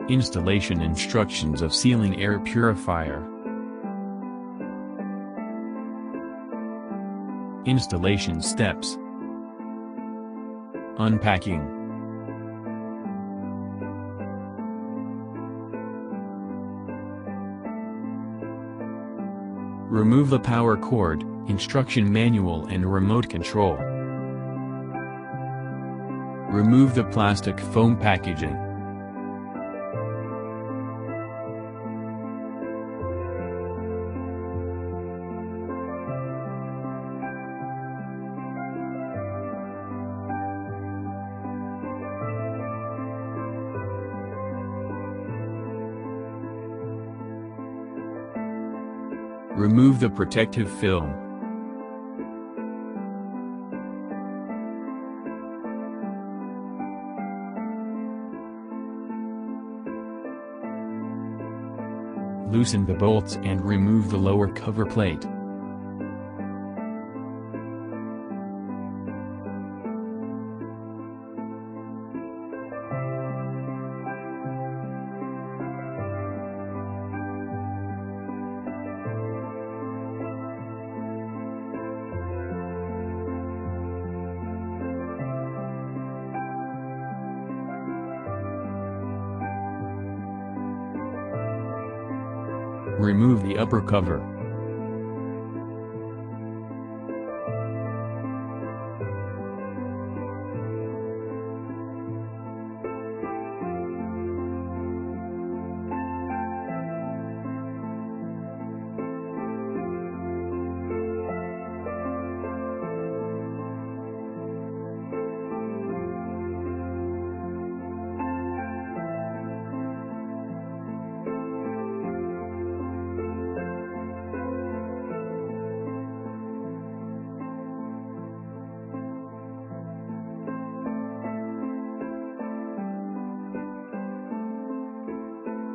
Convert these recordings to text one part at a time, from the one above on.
Installation instructions of ceiling air purifier. Installation steps. Unpacking. Remove the power cord, instruction manual and remote control. Remove the plastic foam packaging. Remove the protective film. Loosen the bolts and remove the lower cover plate. Remove the upper cover.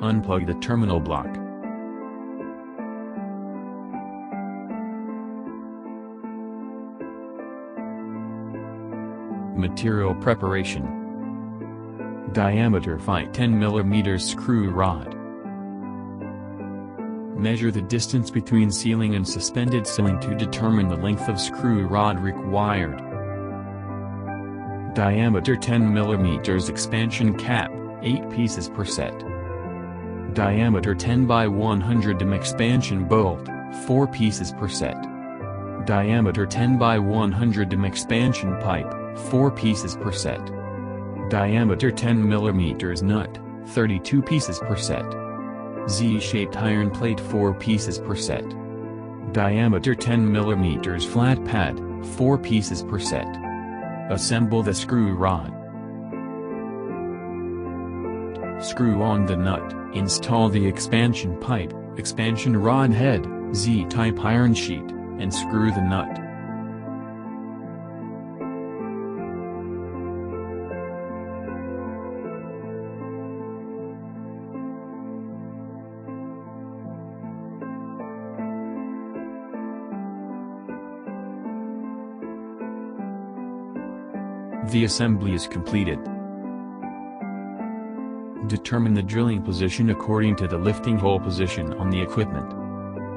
Unplug the terminal block. Material preparation. Diameter 10 mm screw rod. Measure the distance between ceiling and suspended ceiling to determine the length of screw rod required. Diameter 10 mm expansion cap, 8 pieces per set. Diameter 10 by 100 mm expansion bolt, 4 pieces per set. Diameter 10 by 100 mm expansion pipe, 4 pieces per set. Diameter 10 mm nut, 32 pieces per set. Z-shaped iron plate, 4 pieces per set. Diameter 10 mm flat pad, 4 pieces per set. Assemble the screw rod. Screw on the nut, install the expansion pipe, expansion rod head, Z-type iron sheet, and screw the nut. The assembly is completed. Determine the drilling position according to the lifting hole position on the equipment.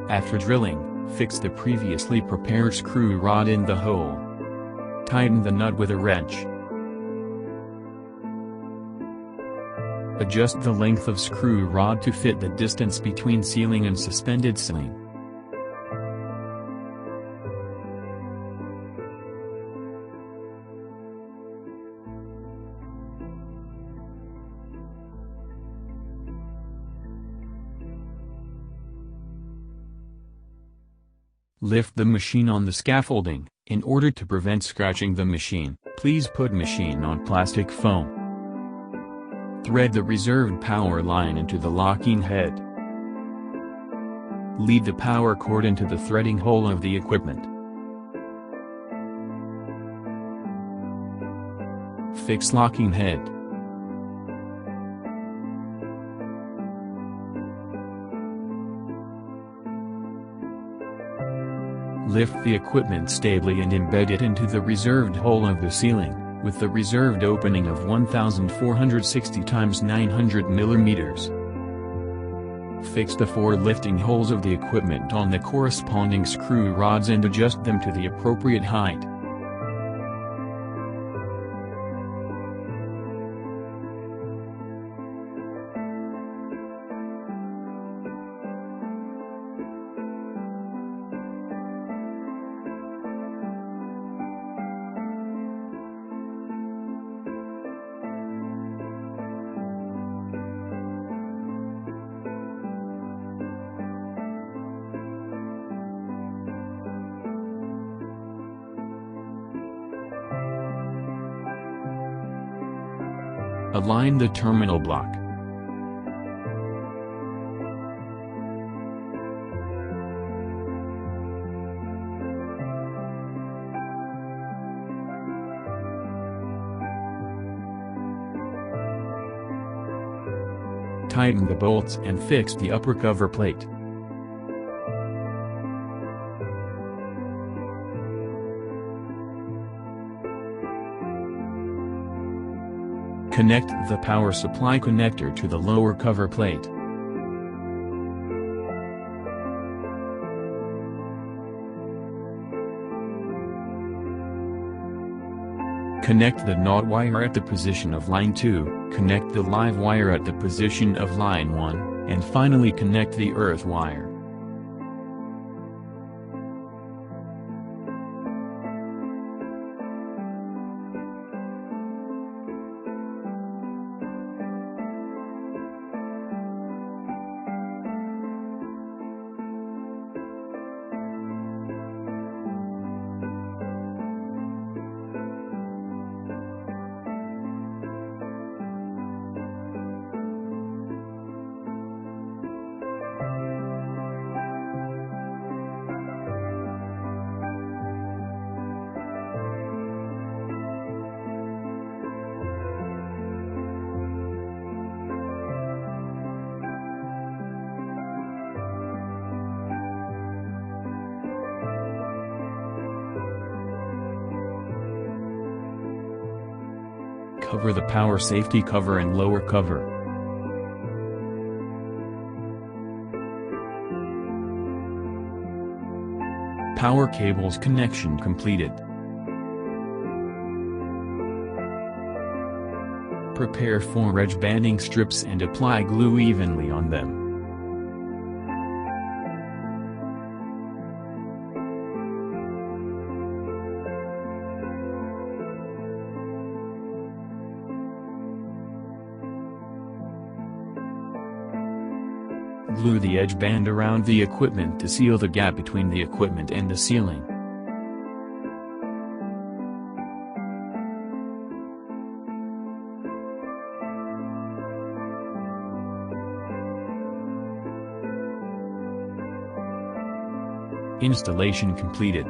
After drilling, fix the previously prepared screw rod in the hole. Tighten the nut with a wrench. Adjust the length of screw rod to fit the distance between ceiling and suspended ceiling. Lift the machine on the scaffolding. In order to prevent scratching the machine, please put machine on plastic foam. Thread the reserved power line into the locking head. Lead the power cord into the threading hole of the equipment. Fix locking head. Lift the equipment stably and embed it into the reserved hole of the ceiling, with the reserved opening of 1460 x 900 mm. Fix the 4 lifting holes of the equipment on the corresponding screw rods and adjust them to the appropriate height. Align the terminal block. Tighten the bolts and fix the upper cover plate. Connect the power supply connector to the lower cover plate. Connect the NOT wire at the position of line 2, connect the live wire at the position of line 1, and finally connect the earth wire. Cover the power safety cover and lower cover. Power cables connection completed. Prepare 4 edge banding strips and apply glue evenly on them. Glue the edge band around the equipment to seal the gap between the equipment and the ceiling. Installation completed.